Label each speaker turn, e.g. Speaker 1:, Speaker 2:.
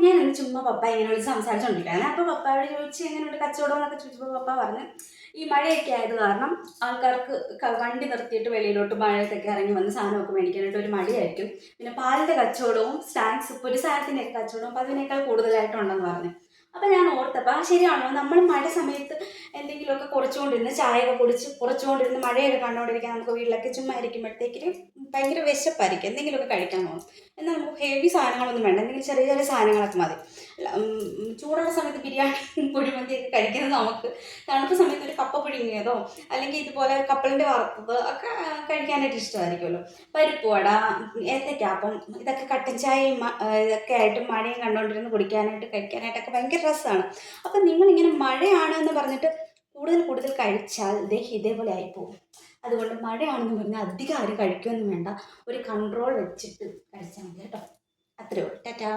Speaker 1: ഞാനൊന്ന് ചുമ്മാ പപ്പ ഇങ്ങനെ വിളിച്ച് സംസാരിച്ചുകൊണ്ടിരിക്കുകയാണ്. അപ്പോൾ പപ്പയോട് ചോദിച്ച് എങ്ങനെയുണ്ട് കച്ചവടം എന്നൊക്കെ ചോദിച്ചപ്പോൾ പപ്പ പറഞ്ഞു ഈ മഴയൊക്കെ ആയത് കാരണം ആൾക്കാർക്ക് വണ്ടി നിർത്തിയിട്ട് വെളിയിലോട്ട് മഴയത്തൊക്കെ ഇറങ്ങി വന്ന് സാധനമൊക്കെ മേടിക്കാനായിട്ട് ഒരു മടിയായിരിക്കും. പിന്നെ പാലിൻ്റെ കച്ചവടവും സ്നാക്സ് ഇപ്പോൾ ഒരു സാധനത്തിൻ്റെയൊക്കെ കച്ചവടവും അപ്പോൾ അതിനേക്കാൾ കൂടുതലായിട്ടുണ്ടെന്ന് പറഞ്ഞു. അപ്പോൾ ഞാൻ ഓർത്തപ്പോൾ ശരിയാണോ, നമ്മൾ മഴ സമയത്ത് എന്തെങ്കിലുമൊക്കെ കുറച്ചുകൊണ്ടിരുന്ന് ചായയൊക്കെ കുടിച്ച് കുറച്ചുകൊണ്ടിരുന്ന് മഴയൊക്കെ കണ്ടുകൊണ്ടിരിക്കാൻ നമുക്ക് വീട്ടിലൊക്കെ ചുമ്മാ ഇരിക്കുമ്പോഴത്തേക്കിന് ഭയങ്കര വിശപ്പായിരിക്കും, എന്തെങ്കിലുമൊക്കെ കഴിക്കാൻ തോന്നും. എന്നാൽ നമുക്ക് ഹെവി സാധനങ്ങളൊന്നും വേണ്ട, എന്തെങ്കിലും ചെറിയ ചെറിയ സാധനങ്ങളൊക്കെ മതി. ചൂടുള്ള സമയത്ത് ബിരിയാണി കുഴിമന്തിയൊക്കെ കഴിക്കുന്നത് നമുക്ക് തണുത്ത സമയത്ത് ഒരു കപ്പ പുഴുങ്ങിയതോ അല്ലെങ്കിൽ ഇതുപോലെ കപ്പലിൻ്റെ വറുത്തത് ഒക്കെ കഴിക്കാനായിട്ട് ഇഷ്ടമായിരിക്കുമല്ലോ. പരിപ്പ് വട, ഏത്തയ്ക്കാപ്പം, ഇതൊക്കെ കട്ടൻ ചായയും ഇതൊക്കെ ആയിട്ട് മഴയും കണ്ടുകൊണ്ടിരുന്ന് കുടിക്കാനായിട്ട് കഴിക്കാനായിട്ടൊക്കെ ഭയങ്കര രസമാണ്. അപ്പം നിങ്ങളിങ്ങനെ മഴയാണെന്ന് പറഞ്ഞിട്ട് കൂടുതൽ കൂടുതൽ കഴിച്ചാൽ ഇതേപോലെ ആയിപ്പോവും. അതുകൊണ്ട് മഴയാണെന്ന് പറഞ്ഞാൽ അധികം ആരും കഴിക്കുകയൊന്നും വേണ്ട, ഒരു കൺട്രോൾ വെച്ചിട്ട് കഴിച്ചാൽ മതി കേട്ടോ. അത്രയേ ഉള്ളൂ. ടാറ്റാ.